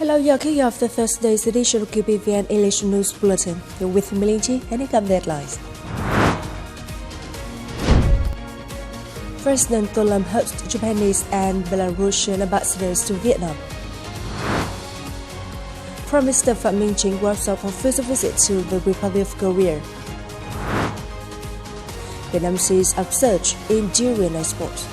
Hello, you're kicking off the Thursday's edition of QPVN English News Bulletin. You're with MINH and income headlines. President Trump hosts Japanese and Belarusian ambassadors to Vietnam. Prime Minister MINH wraps up her official visit to the Republic of Korea. Vietnam sees upsurge in durian exports.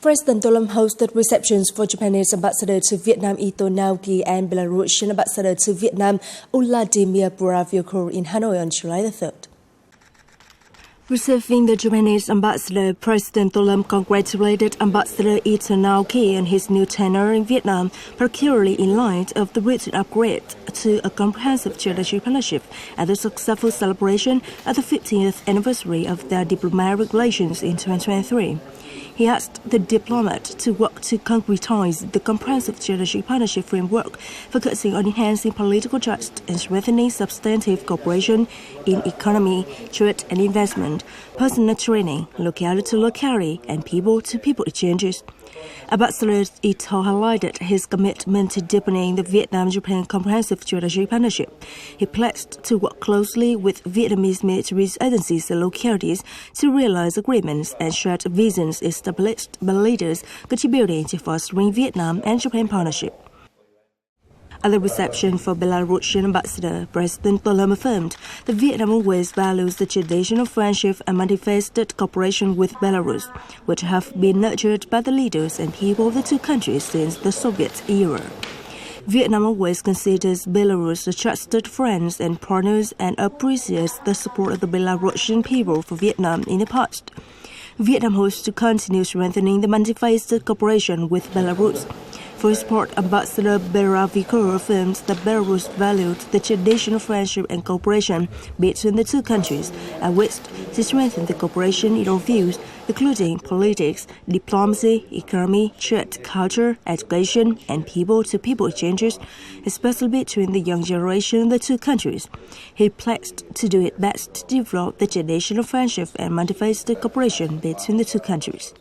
President Trump hosted receptions for Japanese ambassador to Vietnam Ito Naoki and Belarusian ambassador to Vietnam Vladimir Buravyukov in Hanoi on July the 3rd. Receiving the Japanese ambassador, President Trump congratulated Ambassador Ito Naoki on his new tenure in Vietnam, particularly in light of the recent upgrade to a comprehensive strategic partnership and the successful celebration of the 50th anniversary of their diplomatic relations in 2023. He asked the diplomat to work to concretize the comprehensive strategic partnership framework, focusing on enhancing political trust and strengthening substantive cooperation in economy, trade and investment, personal training, locality-to-locality, and people-to-people exchanges. Ambassador Ito highlighted his commitment to deepening the Vietnam-Japan Comprehensive Strategic Partnership. He pledged to work closely with Vietnamese military agencies and localities to realize agreements and shared visions established by leaders contributing to fostering Vietnam and Japan partnership. At the reception for Belarusian ambassador, President Trump affirmed that Vietnam always values the tradition of friendship and manifested cooperation with Belarus, which have been nurtured by the leaders and people of the two countries since the Soviet era. Vietnam always considers Belarus a trusted friends and partners and appreciates the support of the Belarusian people for Vietnam in the past. Vietnam hopes to continue strengthening the multifaceted cooperation with Belarus. For his part, Ambassador Buravyukov affirmed that Belarus valued the traditional friendship and cooperation between the two countries and wished to strengthen the cooperation in all fields, including politics, diplomacy, economy, trade, culture, education, and people-to-people exchanges, especially between the young generation of the two countries. He pledged to do its best to develop the traditional friendship and multifaceted cooperation between the two countries.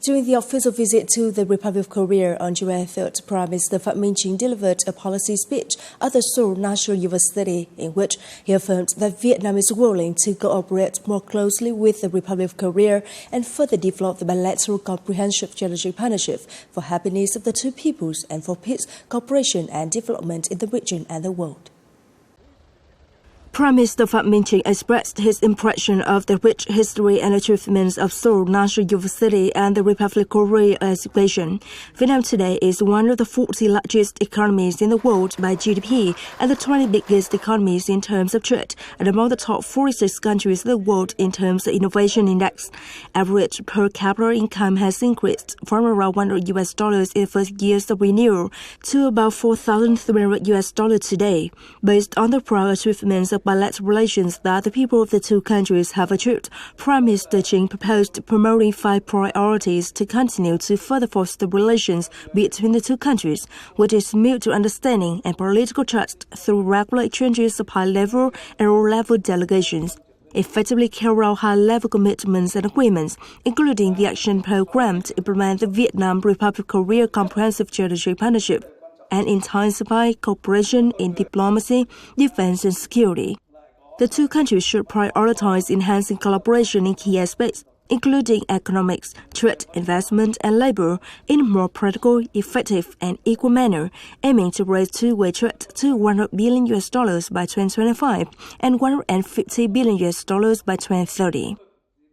During the official visit to the Republic of Korea on July 3rd, Prime Minister MINH delivered a policy speech at the Seoul National University in which he affirmed that Vietnam is willing to cooperate more closely with the Republic of Korea and further develop the bilateral comprehensive strategic partnership for happiness of the two peoples and for peace, cooperation and development in the region and the world. Prime Minister MINH expressed his impression of the rich history and achievements of Seoul National University and the Republic of Korea education. Vietnam today is one of the 40 largest economies in the world by GDP and the 20 biggest economies in terms of trade, and among the top 46 countries in the world in terms of innovation index. Average per capita income has increased from around $100 in the first years of renewal to about $4,300 today, based on the proud achievements of bilateral relations that the people of the two countries have achieved. Prime Minister CHINH proposed promoting 5 priorities to continue to further foster relations between the two countries, which is mutual understanding and political trust through regular exchanges of high-level and low-level delegations. Effectively carry out high-level commitments and agreements, including the action program to implement the Vietnam-Republic Korea Comprehensive Strategic Partnership, and intensify cooperation in diplomacy, defense, and security. The two countries should prioritize enhancing collaboration in key aspects, including economics, trade, investment, and labor, in a more practical, effective, and equal manner, aiming to raise two-way trade to $100 billion by 2025 and $150 billion by 2030.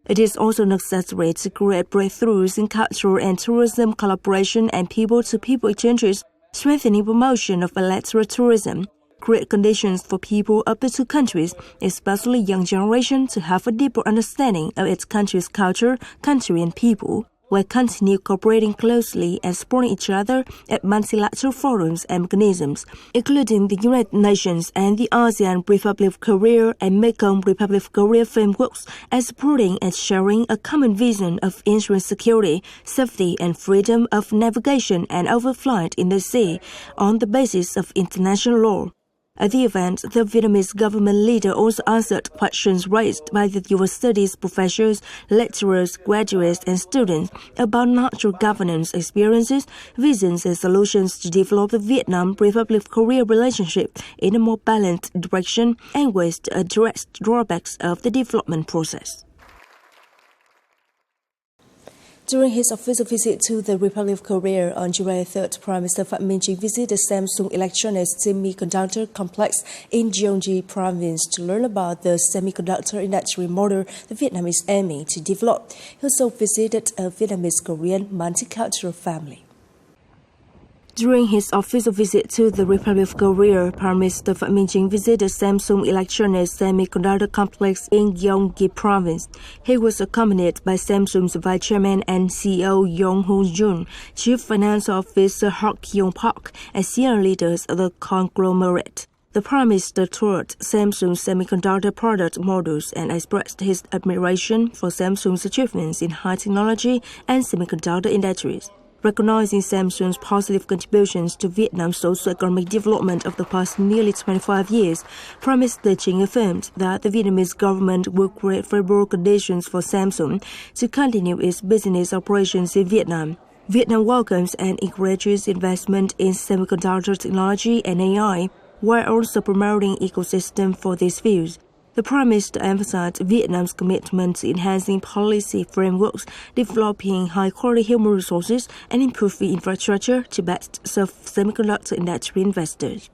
It is also necessary to create breakthroughs in cultural and tourism collaboration and people-to-people exchanges, strengthening promotion of bilateral tourism, create conditions for people of the two countries, especially young generation, to have a deeper understanding of its country's culture, country, and people, while continue cooperating closely and supporting each other at multilateral forums and mechanisms, including the United Nations and the ASEAN Republic of Korea and Mekong Republic of Korea frameworks, and supporting and sharing a common vision of ensuring security, safety, and freedom of navigation and overflight in the sea on the basis of international law. At the event, the Vietnamese government leader also answered questions raised by the university's professors, lecturers, graduates, and students about natural governance experiences, visions, and solutions to develop the Vietnam-Republic of Korea relationship in a more balanced direction and ways to address drawbacks of the development process. During his official visit to the Republic of Korea on July 3rd, Prime Minister MINH visited the Samsung Electronics Semiconductor Complex in Gyeonggi Province to learn about the semiconductor industry model the Vietnam is aiming to develop. He also visited a Vietnamese-Korean multicultural family. During his official visit to the Republic of Korea, Prime Minister MINH visited Samsung Electronics Semiconductor Complex in Gyeonggi Province. He was accompanied by Samsung's Vice Chairman and CEO Yong Ho-jun, Chief Financial Officer Hak Kyung-park, and senior leaders of the conglomerate. The Prime Minister toured Samsung's semiconductor product models and expressed his admiration for Samsung's achievements in high technology and semiconductor industries. Recognizing Samsung's positive contributions to Vietnam's socio-economic development of the past nearly 25 years, Prime Minister Chinh affirmed that the Vietnamese government will create favorable conditions for Samsung to continue its business operations in Vietnam. Vietnam welcomes and encourages investment in semiconductor technology and AI, while also promoting ecosystem for these fields. The Prime Minister emphasized Vietnam's commitment to enhancing policy frameworks, developing high-quality human resources, and improving infrastructure to best serve semiconductor industry investors.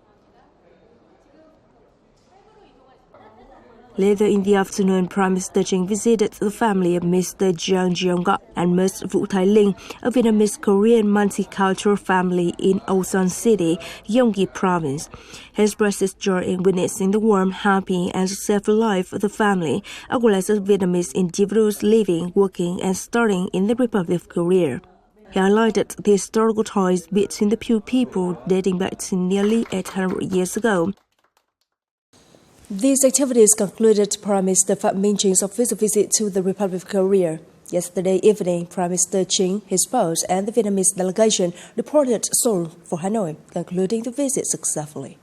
Later in the afternoon, Prime Minister Chinh visited the family of Mr. Giang Jeong-gak and Ms. Vũ Thái Linh, a Vietnamese-Korean multicultural family in Osan City, Gyeonggi Province. He expressed his joy in witnessing the warm, happy, and successful life of the family, as well as the Vietnamese individuals living, working, and studying in the Republic of Korea. He highlighted the historical ties between the two people dating back to nearly 800 years ago. These activities concluded Prime Minister Phạm Minh Chính official visit to the Republic of Korea. Yesterday evening, Prime Minister Chinh, his spouse, and the Vietnamese delegation departed Seoul for Hanoi, concluding the visit successfully.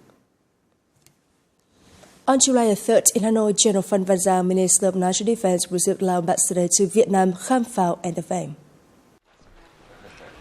On July 3rd, in Hanoi, General Phan Van Giang, Minister of National Defense, received Lao Ambassador to Vietnam, Kham Phao, and the FAM.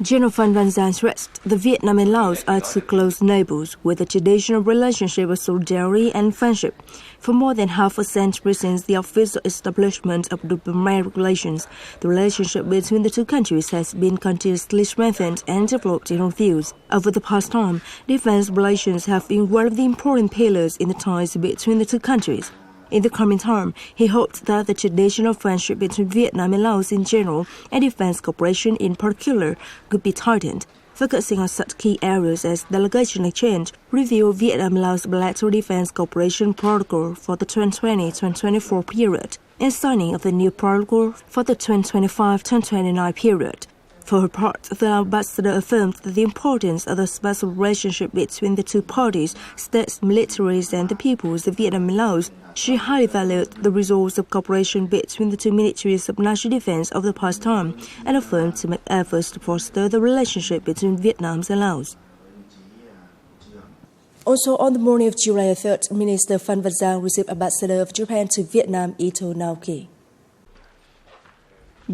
General Phan Van Giang stressed that Vietnam and Laos are two close neighbors with a traditional relationship of solidarity and friendship. For more than half a century since the official establishment of diplomatic relations, the relationship between the two countries has been continuously strengthened and developed in all fields. Over the past time, defense relations have been one of the important pillars in the ties between the two countries. In the coming term, he hoped that the traditional friendship between Vietnam and Laos in general and defense cooperation in particular could be tightened, focusing on such key areas as delegation exchange, review of Vietnam-Laos bilateral defense cooperation protocol for the 2020-2024 period, and signing of the new protocol for the 2025-2029 period. For her part, the ambassador affirmed the importance of the special relationship between the two parties, states, militaries, and the peoples of Vietnam and Laos. She highly valued the results of cooperation between the two ministries of national defense of the past time and affirmed to make efforts to foster the relationship between Vietnam and Laos. Also, on the morning of July 3rd, Minister Phan Van Giang received Ambassador of Japan to Vietnam, Ito Naoki.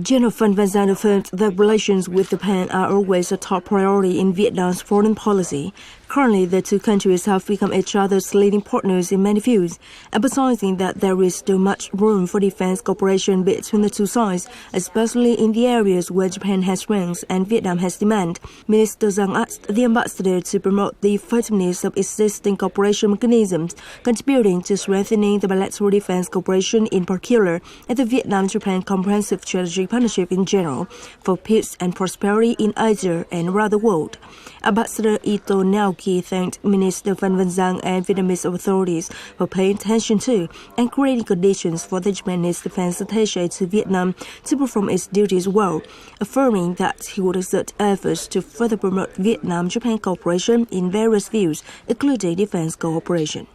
General Phan Van Giang affirmed that relations with Japan are always a top priority in Vietnam's foreign policy. Currently, the two countries have become each other's leading partners in many fields, emphasizing that there is still much room for defense cooperation between the two sides, especially in the areas where Japan has strengths and Vietnam has demand. Minister Giang asked the ambassador to promote the effectiveness of existing cooperation mechanisms, contributing to strengthening the bilateral defense cooperation in particular and the Vietnam-Japan Comprehensive Strategic Partnership in general, for peace and prosperity in Asia and around the world. Ambassador Ito Naoki thanked Minister Phan Van Giang and Vietnamese authorities for paying attention to and creating conditions for the Japanese defense attaché to Vietnam to perform its duties well, affirming that he would exert efforts to further promote Vietnam-Japan cooperation in various fields, including defense cooperation.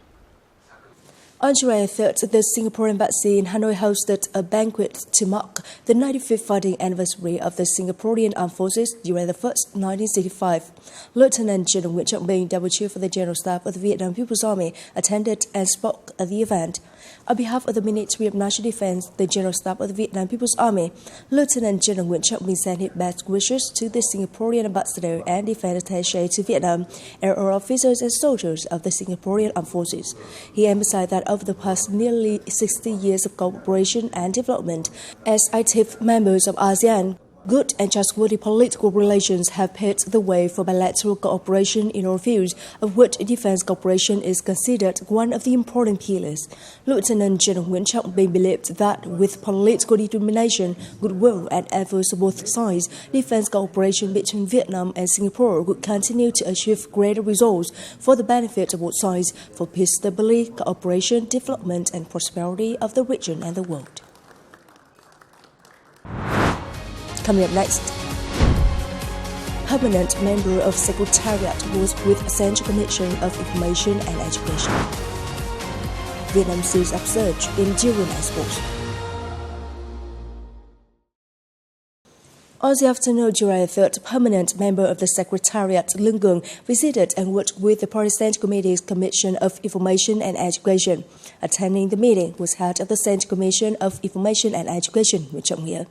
On July 3rd, the Singapore Embassy in Hanoi hosted a banquet to mark the 95th fighting anniversary of the Singaporean Armed Forces during the first 1965. Lieutenant General Nguyễn Trọng Bình, Double Chief for the General Staff of the Vietnam People's Army, attended and spoke at the event. On behalf of the Ministry of National Defense, the General Staff of the Vietnam People's Army, Lieutenant General Nguyễn Trọng Bình sent his best wishes to the Singaporean Ambassador and Defense Attaché to Vietnam and all officers and soldiers of the Singaporean Armed Forces. He emphasized that over the past nearly 60 years of cooperation and development, as active members of ASEAN, good and trustworthy political relations have paved the way for bilateral cooperation in all fields, of which defense cooperation is considered one of the important pillars. Lieutenant General Nguyễn Trọng Bình believed that with political determination, goodwill, and efforts of both sides, defense cooperation between Vietnam and Singapore would continue to achieve greater results for the benefit of both sides, for peace, stability, cooperation, development, and prosperity of the region and the world. Coming up next, permanent member of Secretariat was with Central Commission of Information and Education. Vietnam sees upsurge in DURIAN exports. On the afternoon of July 3rd, permanent member of the Secretariat Lương Cường visited and worked with the Party Central Committee's Commission of Information and Education. Attending the meeting was head of the Central Commission of Information and Education, Nguyễn Trọng Nghĩa.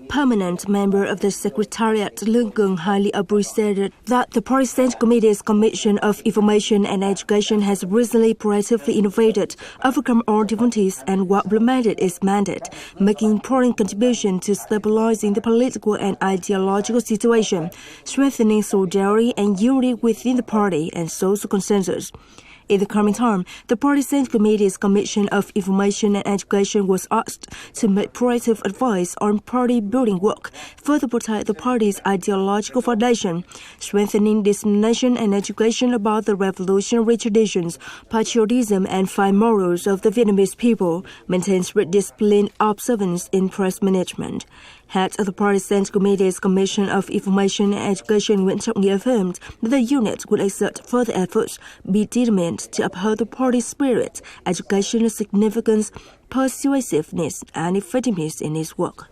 Permanent member of the Secretariat Lương Cường highly appreciated that the Party Central Committee's Commission of Information and Education has recently proactively innovated, overcome all difficulties, and implemented its mandate, making important contribution to stabilizing the political and ideological situation, strengthening solidarity and unity within the party and social consensus. In the coming time, the Party Central Committee's Commission of Information and Education was asked to make proactive advice on party-building work, further protect the party's ideological foundation, strengthening dissemination and education about the revolutionary traditions, patriotism, and fine morals of the Vietnamese people, maintain strict discipline observance in press management. Head of the Party Central Committee's Commission of Information and Education, Nguyễn Trọng Nghĩa, affirmed that the unit would exert further efforts, be determined to uphold the party's spirit, educational significance, persuasiveness, and effectiveness in its work.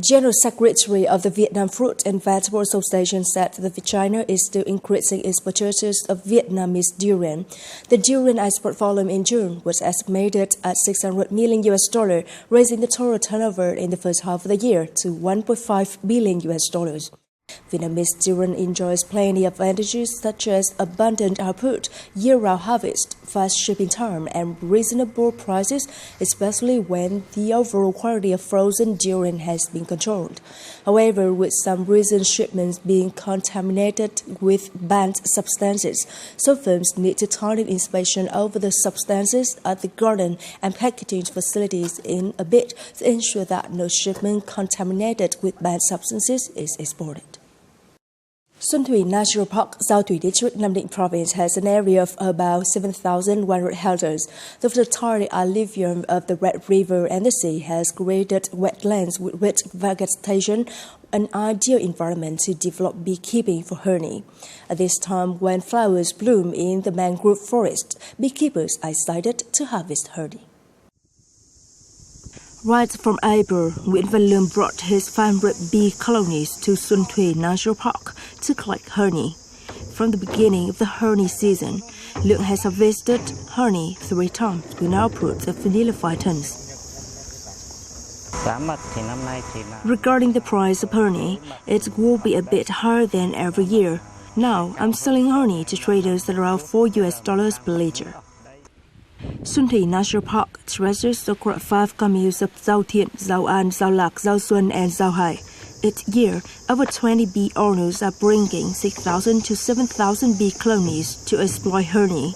General Secretary of the Vietnam Fruit and Vegetable Association said that China is still increasing its purchases of Vietnamese durian. The durian export volume in June was estimated at $600 million, raising the total turnover in the first half of the year to $1.5 billion. Vietnamese durian enjoys plenty of advantages such as abundant output, year-round harvest, fast shipping time, and reasonable prices, especially when the overall quality of frozen durian has been controlled. However, with some recent shipments being contaminated with banned substances, some firms need to tighten inspection over the substances at the garden and packaging facilities in a bid to ensure that no shipment contaminated with banned substances is exported. Xuân Thủy National Park, Giao Thủy District, Nam Định Province has an area of about 7,100 hectares. The fertile alluvium of the Red River and the sea has created wetlands with rich vegetation, an ideal environment to develop beekeeping for honey. At this time, when flowers bloom in the mangrove forest, beekeepers are excited to harvest honey. Right from April, Nguyễn Văn Lương brought his favorite bee colonies to Xuân Thủy National Park to collect honey. From the beginning of the honey season, Lương has harvested honey 3 times with an output of nearly 5 tons. Regarding the price of honey, it will be a bit higher than every year. Now, I'm selling honey to traders at around $4 per liter. Xuân Thủy National Park treasures across 5 communes of Giao Thiện, Giao An, Giao Lạc, Giao Xuân, and Giao Hải. Each year, over 20 bee owners are bringing 6,000 to 7,000 bee colonies to exploit honey.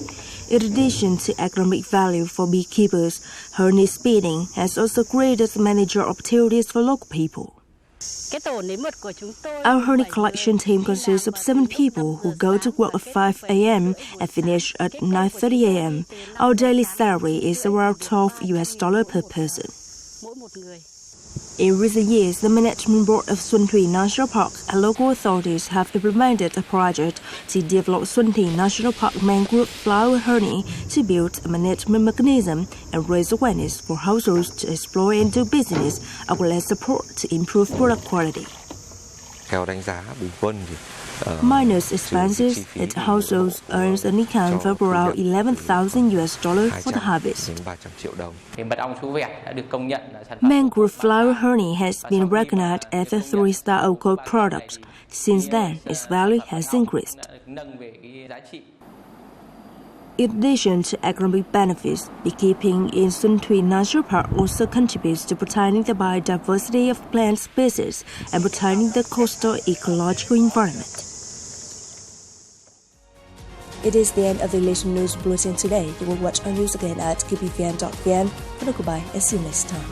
In addition to economic value for beekeepers, honey spinning has also created many job opportunities for local people. Our honey collection team consists of 7 people who go to work at 5 a.m. and finish at 9:30 a.m. Our daily salary is around $12 per person. In recent years, the Management Board of Xuân Thủy National Park and local authorities have implemented a project to develop Xuân Thủy National Park mangrove flower honey to build a management mechanism and raise awareness for households to explore and do business, as well as support to improve product quality. Theo đánh giá bình quân thì minus expenses, its households earns an income of around $11,000 for the harvest. Mangrove flower honey has been recognized as a 3-star OCO product. Since then, its value has increased. In addition to economic benefits, beekeeping in Xuân Thủy National Park also contributes to protecting the biodiversity of plant species and protecting the coastal ecological environment. It is the end of the English News Bulletin today. You will watch our news again at qpvn.vn. Goodbye and see you next time.